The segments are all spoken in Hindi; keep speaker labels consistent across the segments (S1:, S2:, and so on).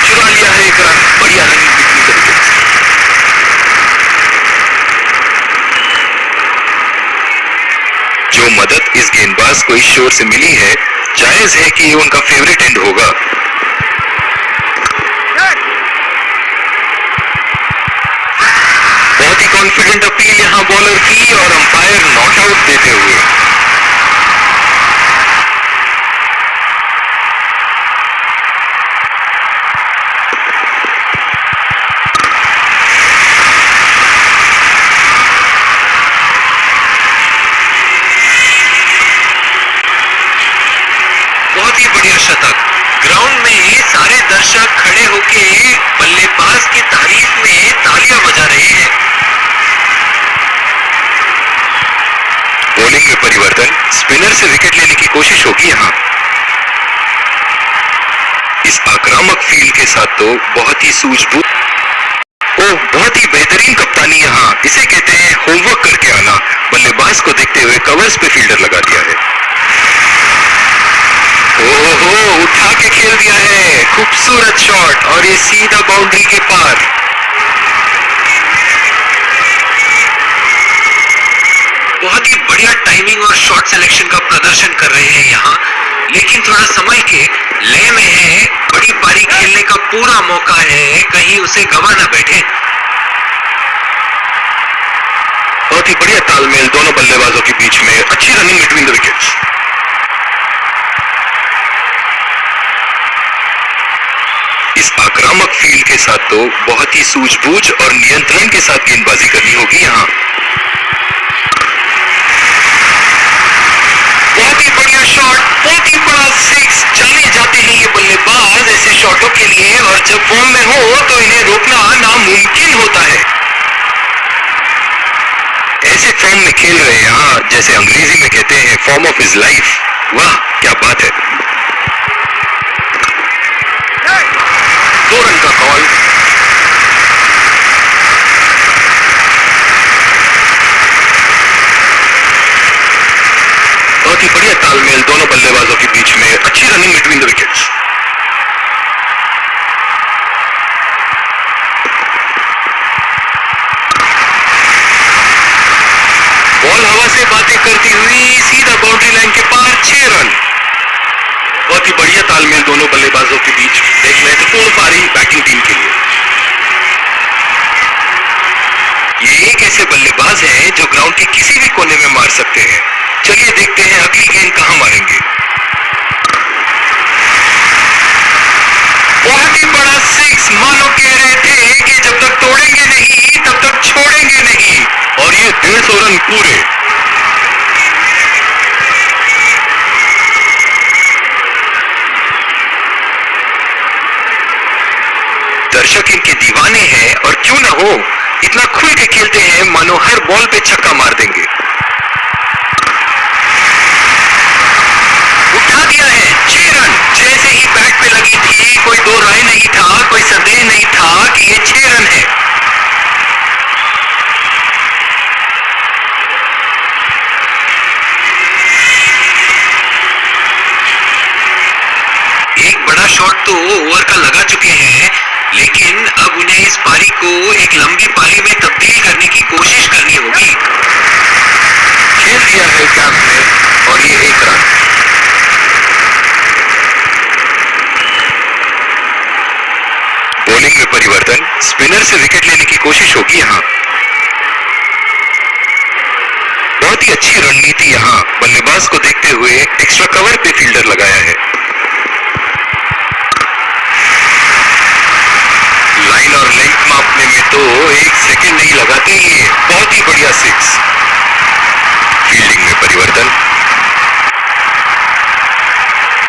S1: चुरा लिया है एक रन, बढ़िया रनिंग बिटवीन द विकेट्स। जो मदद इस गेंदबाज को इस शोर से मिली है, जायज है कि ये उनका फेवरेट एंड होगा। बहुत ही कॉन्फिडेंट अपील यहां बॉलर की और अंपायर नॉट आउट देते हुए। बहुत ही बढ़िया शतक। ग्राउंड में सारे दर्शक खड़े होके बल्लेबाज की तारीफ में तालियां बजा रहे हैं। बॉलिंग में परिवर्तन, स्पिनर से विकेट लेने की कोशिश होगी यहां। इस आक्रामक फील्ड के साथ तो बहुत ही सूझबूझ, ओह बहुत ही बेहतरीन कप्तानी यहां, इसे कहते हैं होमवर्क करके आना। बल्लेबाज को देखते हुए कवर्स पे फील्डर लगा दिया है। ओहो, उठा के खेल दिया है, खूबसूरत शॉट और ये सीधा बाउंड्री के पार। बहुत ही बढ़िया टाइमिंग और शॉट सिलेक्शन का प्रदर्शन कर रहे हैं यहाँ, लेकिन थोड़ा समय के लय में है। बड़ी पारी खेलने का पूरा मौका है, कहीं उसे गवा ना बैठे। बहुत ही बढ़िया तालमेल दोनों बल्लेबाजों के बीच में, अच्छी रनिंग बिटवीन द विकेट्स। इस आक्रामक फील्ड के साथ तो बहुत ही सूझबूझ और नियंत्रण के साथ गेंदबाजी करनी होगी यहाँ। बहुत ही बढ़िया शॉट, बहुत ही बड़ा सिक्स। जाने जाते हैं ये बल्लेबाज ऐसे शॉटों के लिए, और जब फॉर्म में हो तो इन्हें रोकना नामुमकिन होता है। ऐसे फॉर्म में खेल रहे हैं यहाँ, जैसे अंग्रेजी में कहते हैं फॉर्म ऑफ हिज लाइफ। वाह क्या बात है। 2 रन का कॉल। बहुत ही बढ़िया तालमेल दोनों बल्लेबाजों के बीच में, अच्छी running between the wickets. Ball हवा से बातें करती हुई सीधा बाउंड्री लाइन के पार, 6 रन। बहुत ही बढ़िया तालमेल दोनों बल्लेबाजों के बीच, एक महत्वपूर्ण पारी बैटिंग टीम के लिए। ये एक ऐसे बल्लेबाज हैं जो ग्राउंड के किसी भी कोने में मार सकते हैं। चलिए देखते हैं अगली गेंद कहां मारेंगे। बहुत ही बड़ा सिक्स, मानो कह रहे थे कि जब तक तोड़ेंगे नहीं तब तक छोड़ेंगे नहीं, और ये 150 रन पूरे। दर्शक इनके दीवाने हैं, और क्यों ना हो, इतना खुल के खेलते हैं मानो हर बॉल पे छक्का मार देंगे। उठा दिया है, 6 रन। जैसे ही बैट पे लगी थी, कोई दो राय नहीं था, कोई संदेह नहीं था कि ये 6 रन है। एक बड़ा शॉट तो ओवर का लगा चुके हैं, लेकिन अब उन्हें इस पारी को एक लंबी पारी में तब्दील करने की कोशिश करनी होगी। खेल दिया है कैंप में, और ये 1 रन। बॉलिंग में परिवर्तन, स्पिनर से विकेट लेने की कोशिश होगी यहाँ। बहुत ही अच्छी रणनीति यहाँ, बल्लेबाज को देखते हुए एक्स्ट्रा कवर पे फील्डर लगाया है। लाइन और लेंथ मापने में तो 1 सेकेंड नहीं लगाते ये। बहुत ही बढ़िया सिक्स। फील्डिंग में परिवर्तन,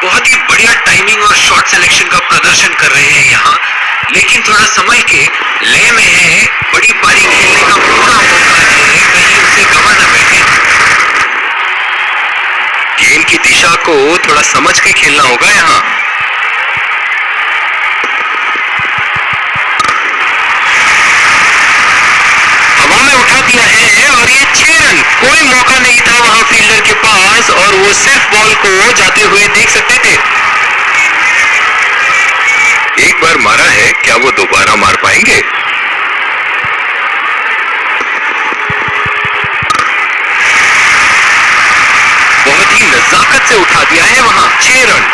S1: बहुत ही बढ़िया टाइमिंग और शॉट सिलेक्शन का प्रदर्शन कर रहे हैं यहाँ, लेकिन थोड़ा समय के लय में है। बड़ी पारी खेलने का पूरा मौका है, कहीं उसे गवा ना बैठे। गेंद की दिशा को थोड़ा समझ के खेलना होगा यहाँ। हवा में उठा दिया है, और ये 6 रन। कोई मौका नहीं था वहां फील्डर के पास, और वो सिर्फ बॉल को जाते हुए देख सकते थे। क्या वो दोबारा मार पाएंगे? बहुत ही नजाकत से उठा दिया है वहां, 6 रन।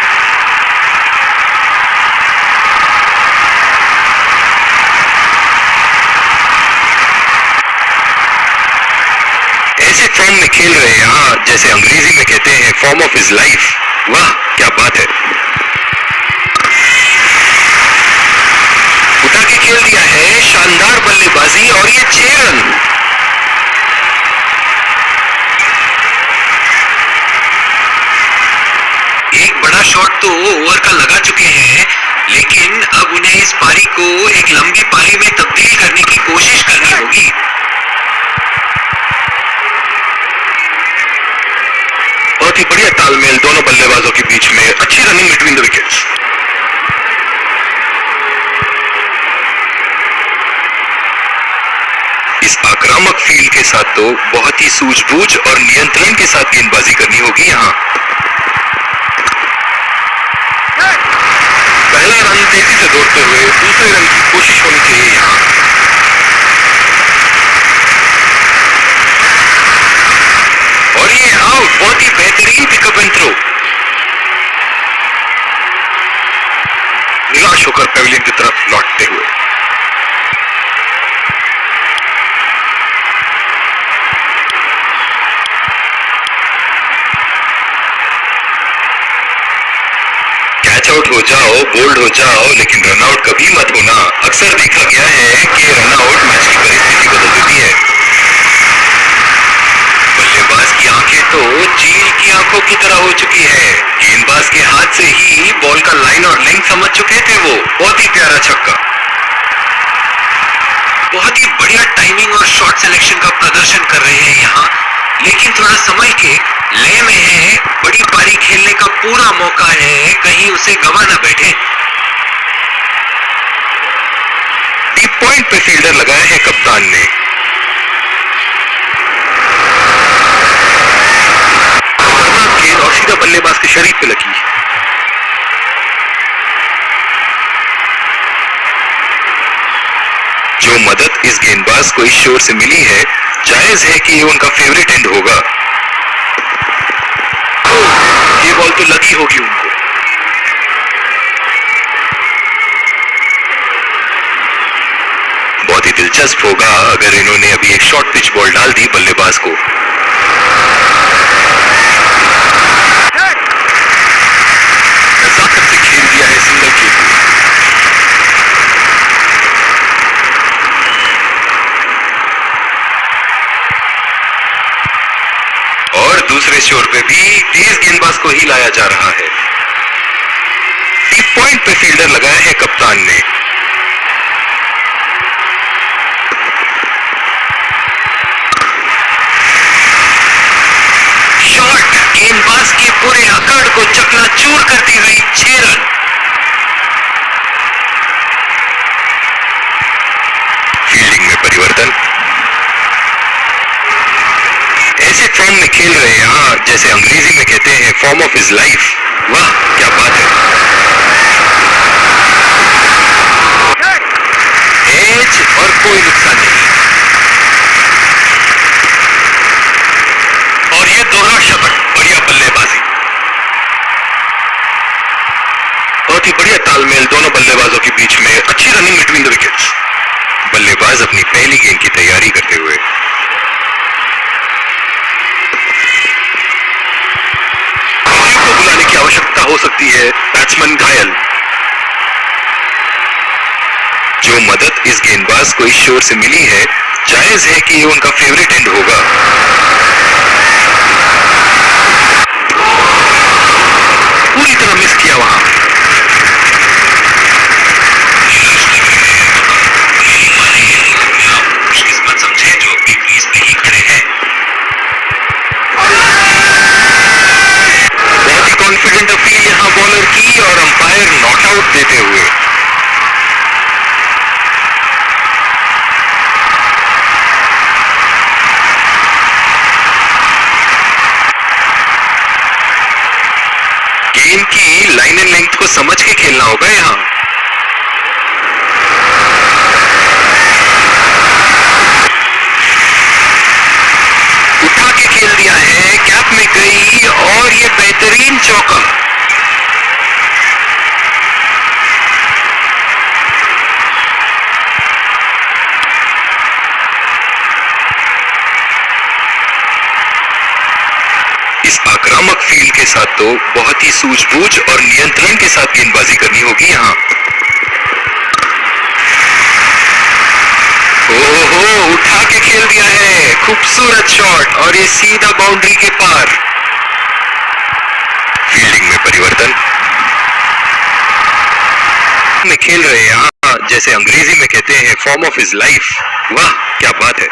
S1: ऐसे फॉर्म में खेल रहे हैं यहाँ, जैसे अंग्रेजी में कहते हैं फॉर्म ऑफ हिज लाइफ। वाह क्या बात है, उठा के खेल दिया है, शानदार बल्लेबाजी, और ये 6 रन। एक बड़ा शॉट तो ओवर का लगा चुके हैं, लेकिन अब उन्हें इस पारी को एक लंबी पारी में तब्दील करने की कोशिश करनी होगी। बहुत ही बढ़िया तालमेल दोनों बल्लेबाजों के बीच में, अच्छी रनिंग बिटवीन द विकेट्स। इस आक्रामक फील्ड के साथ तो बहुत ही सूझबूझ और नियंत्रण के साथ गेंदबाजी करनी होगी यहाँ। पहला रन तेजी से दौड़ते हुए दूसरे रन की कोशिश होनी चाहिए यहाँ। और ये आउट, बहुत ही बेहतरीन पिकअप एंड थ्रो। निराश होकर पेविलियन की तरफ लौटते हुए। कैच आउट हो जाओ, बोल्ड हो जाओ, लेकिन रन आउट कभी मत होना। अक्सर देखा गया है कि रन आउट मैच की परिस्थिति बदल देती है। बल्लेबाज की आंखें तो चील की आंखों की तरह हो चुकी है। गेंदबाज के हाथ से ही बॉल का लाइन और लेंथ समझ चुके थे वो। बहुत ही प्यारा छक्का, बहुत ही बढ़िया टाइमिंग और शॉट सिलेक्शन का प्रदर्शन कर रहे हैं यहाँ, लेकिन थोड़ा समय के लय में है। बड़ी पारी खेलने का पूरा मौका है, कहीं उसे गवा ना बैठे। डीप पॉइंट पे फील्डर लगाया है कप्तान ने। खतरनाक गेंद और सीधा बल्लेबाज के शरीर पे लगी। जो मदद इस गेंदबाज को इस शोर से मिली है, जायज है कि ये उनका फेवरेट एंड होगा। ये बॉल तो लगी होगी उनको। बहुत ही दिलचस्प होगा अगर इन्होंने अभी एक शॉर्ट पिच बॉल डाल दी बल्लेबाज को। नजाकत से खेल दिया है सिंगल खेल। और दूसरे शोर पे भी तेज गेंदबाज को ही लाया जा रहा है। डीप पॉइंट पे फील्डर लगाया है कप्तान ने। शॉट गेंदबाज के पूरे अकड़ को चकनाचूर करती हुई 6 रन। फील्डिंग में परिवर्तन। ऐसे फॉर्म में खेल रहे हैं यहाँ, जैसे अंग्रेजी में कहते हैं फॉर्म ऑफ हिज लाइफ। वाह क्या बात है, एज और कोई नुकसान नहीं। और ये दोहरा शतक, बढ़िया बल्लेबाजी। बहुत ही बढ़िया तालमेल दोनों बल्लेबाजों के बीच में, अच्छी रनिंग बिटवीन द विकेट्स। बल्लेबाज अपनी पहली गेंद की तैयारी करते हुए। को बुलाने की आवश्यकता हो सकती है, बैट्समैन घायल। जो मदद इस गेंदबाज को इस शोर से मिली है, जायज है कि ये उनका फेवरेट एंड होगा। पूरी तरह मिस किया वहां। खुशकिस्मत समझे जो अपनी क्रीज पे ही खड़े हैं। बहुत ही कॉन्फिडेंट अपील यहां बॉलर की, और अंपायर नॉट आउट देते हुए। गेंद की लाइन एंड लेंथ को समझ के खेलना होगा यहां। चौका। इस आक्रामक फील्ड के साथ तो बहुत ही सूझबूझ और नियंत्रण के साथ गेंदबाजी करनी होगी यहाँ। ओहो, उठा के खेल दिया है, खूबसूरत शॉट और ये सीधा बाउंड्री के पार। फील्डिंग में परिवर्तन में खेल रहे हैं यहाँ, जैसे अंग्रेजी में कहते हैं फॉर्म ऑफ हिज लाइफ। वाह क्या बात है।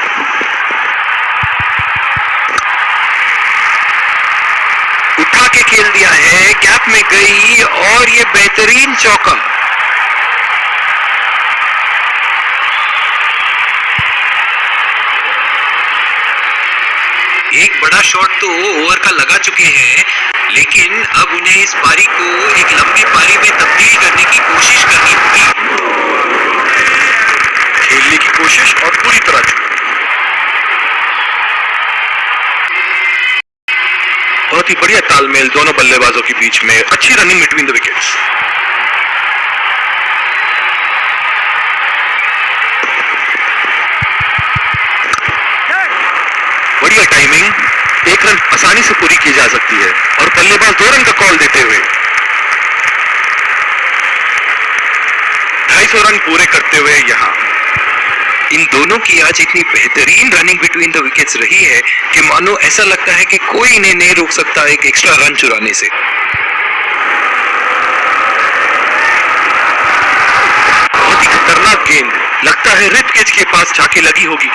S1: उठा के खेल दिया है, गैप में गई और ये बेहतरीन चौका। एक बड़ा शॉट तो ओवर का लगा चुके हैं, लेकिन अब उन्हें इस पारी को एक लंबी पारी में तब्दील करने की कोशिश करनी होगी। खेलने की कोशिश और पूरी तरह चुकी। बहुत ही बढ़िया तालमेल दोनों बल्लेबाजों के बीच में, अच्छी रनिंग बिटवीन द विकेट्स। बढ़िया टाइमिंग, एक रन आसानी से पूरी की जा सकती है और बल्लेबाज 2 रन का कॉल देते हुए 250 रन पूरे करते हुए यहाँ। इन दोनों की आज इतनी बेहतरीन रनिंग बिटवीन द विकेट्स रही है कि मानो ऐसा लगता है कि कोई इन्हें नहीं रोक सकता एक एक्स्ट्रा रन चुराने से। बहुत ही खतरनाक गेंद, लगता है रिप केज के पास जाके लगी होगी।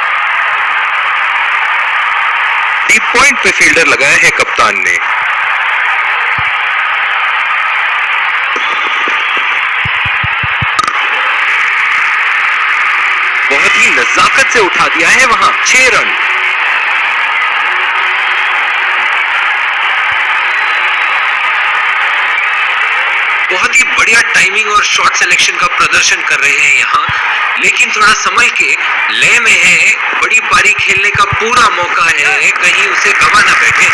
S1: डीप पॉइंट पे फील्डर लगाया है कप्तान ने। बहुत ही नजाकत से उठा दिया है वहां, 6 रन। बहुत ही बढ़िया टाइमिंग और शॉट सिलेक्शन का प्रदर्शन कर रहे हैं यहाँ, लेकिन थोड़ा संभल के, लय में है, बड़ी पारी खेलने का पूरा मौका है, कहीं उसे गवा ना बैठे।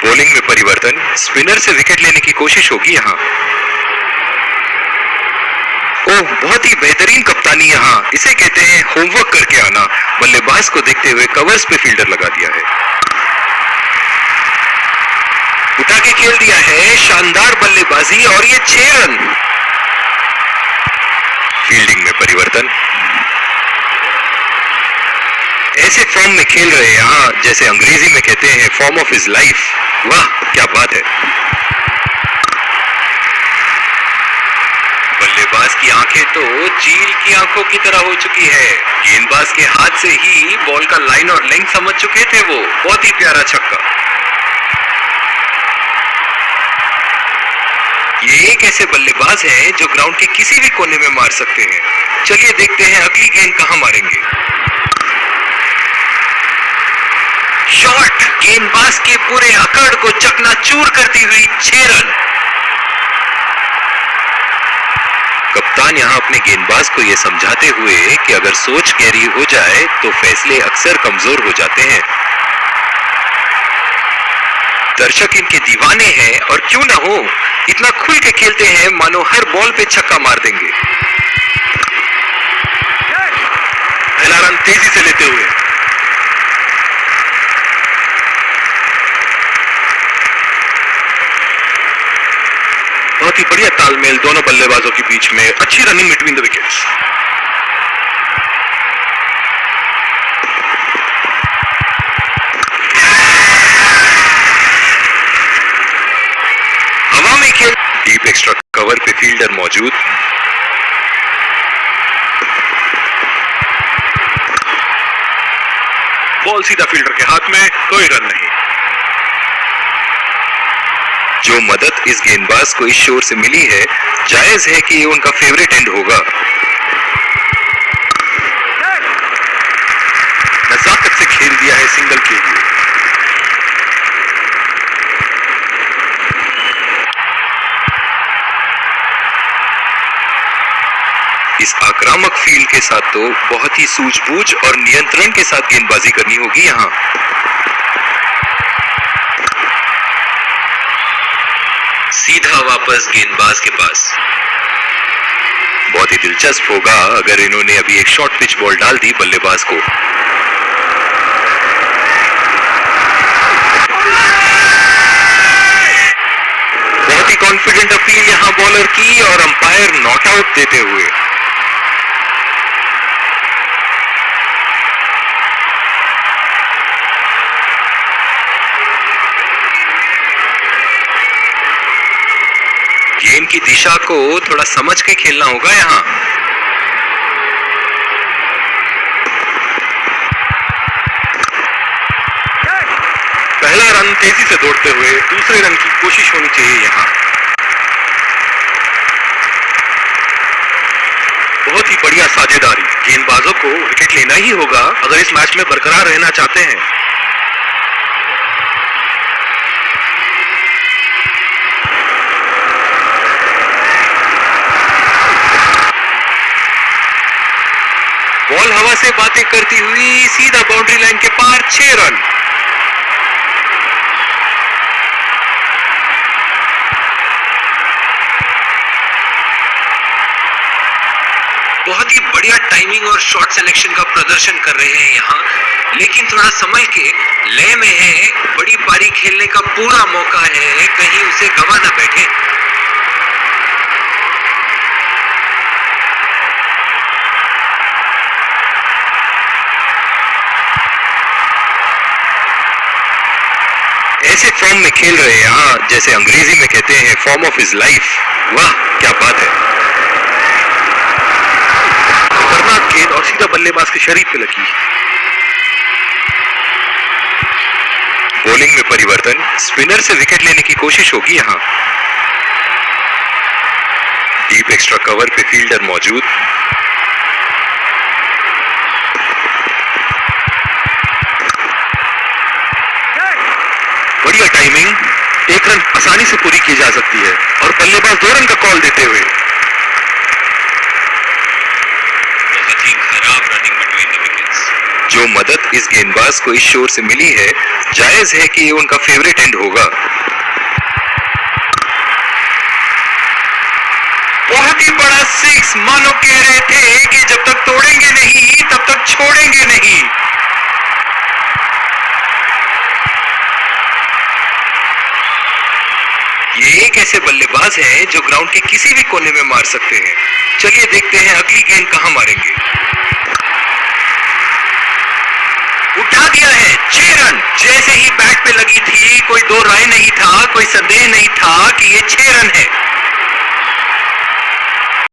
S1: बॉलिंग में परिवर्तन, स्पिनर से विकेट लेने की कोशिश होगी यहाँ। ओह, बहुत ही बेहतरीन कप्तानी यहाँ, इसे कहते हैं होमवर्क करके आना। बल्लेबाज को देखते हुए कवर्स पे फील्डर लगा दिया है। उठा के खेल दिया है, शानदार बल्लेबाजी और ये 6 रन। फील्डिंग में परिवर्तन, ऐसे फॉर्म में खेल रहे हैं यहाँ, जैसे अंग्रेजी में कहते हैं फॉर्म ऑफ हिज लाइफ। वाह क्या बात है। बल्लेबाज की आंखें तो चील की आंखों की तरह हो चुकी है। गेंदबाज के हाथ से ही बॉल का लाइन और लेंथ समझ चुके थे वो। बहुत ही प्यारा छक्का। ये एक ऐसे बल्लेबाज हैं जो ग्राउंड के किसी भी कोने में मार सकते हैं। चलिए देखते हैं अगली गेंद कहां मारेंगे। शॉट, गेंदबाज के पूरे अकड़ को चकनाचूर करती हुई 6 रन। कप्तान यहां अपने गेंदबाज को यह समझाते हुए कि अगर सोच गहरी हो जाए तो फैसले अक्सर कमजोर हो जाते हैं। दर्शक इनके दीवाने हैं और क्यों ना हो, इतना खुल के खेलते हैं मानो हर बॉल पे छक्का मार देंगे। पहला रन तेजी से लेते हुए बहुत ही बढ़िया तालमेल दोनों बल्लेबाजों के बीच में, अच्छी रनिंग बिटवीन द विकेट्स। हवा में खेल, डीप एक्स्ट्रा कवर पे फील्डर मौजूद। बॉल सीधा फील्डर के हाथ में, कोई रन नहीं। जो मदद इस गेंदबाज को इस शोर से मिली है, जायज है कि ये उनका फेवरेट एंड होगा। नजाकत से खेल दिया है सिंगल के लिए। इस आक्रामक फील्ड के साथ तो बहुत ही सूझबूझ और नियंत्रण के साथ गेंदबाजी करनी होगी यहाँ। सीधा वापस गेंदबाज के पास। बहुत ही दिलचस्प होगा अगर इन्होंने अभी एक शॉर्ट पिच बॉल डाल दी बल्लेबाज को। बहुत ही कॉन्फिडेंट अपील यहां बॉलर की और अंपायर नॉट आउट देते हुए। गेम की दिशा को थोड़ा समझ के खेलना होगा यहां। पहला रन तेजी से दौड़ते हुए दूसरे रन की कोशिश होनी चाहिए यहां। बहुत ही बढ़िया साझेदारी। गेंदबाजों को विकेट लेना ही होगा अगर इस मैच में बरकरार रहना चाहते हैं। बॉल हवा से बातें करती हुई सीधा बाउंड्री लाइन के पार 6 रन। बहुत ही बढ़िया टाइमिंग और शॉट सिलेक्शन का प्रदर्शन कर रहे हैं यहाँ, लेकिन थोड़ा संभल के लय में है। बड़ी पारी खेलने का पूरा मौका है, कहीं उसे गवा ना बैठे। ऐसे फॉर्म में खेल रहे हैं यहाँ, जैसे अंग्रेजी में कहते हैं फॉर्म ऑफ हिज लाइफ। वाह क्या बात है। खतरनाक गेंद और सीधा बल्लेबाज के शरीर पे लगी। बॉलिंग में परिवर्तन, स्पिनर से विकेट लेने की कोशिश होगी यहाँ। डीप एक्स्ट्रा कवर पे फील्डर मौजूद। बढ़िया टाइमिंग, 1 रन आसानी से पूरी की जा सकती है और बल्लेबाज 2 रन का कॉल देते हुए। बहुत ही खराब रनिंग बिटवीन द विकेट्स। जो मदद इस गेंदबाज को इस शोर से मिली है, जायज है कि ये उनका फेवरेट एंड होगा। बहुत ही बड़ा 6, मानो कह रहे थे कि जब तक तोड़ेंगे नहीं तब तक छोड़ेंगे नहीं। ये एक ऐसे बल्लेबाज हैं जो ग्राउंड के किसी भी कोने में मार सकते हैं। चलिए देखते हैं अगली गेंद कहां मारेंगे। उठा दिया है 6 रन। जैसे ही बैट पे लगी थी, कोई दो राय नहीं था, कोई संदेह नहीं था कि ये 6 रन है।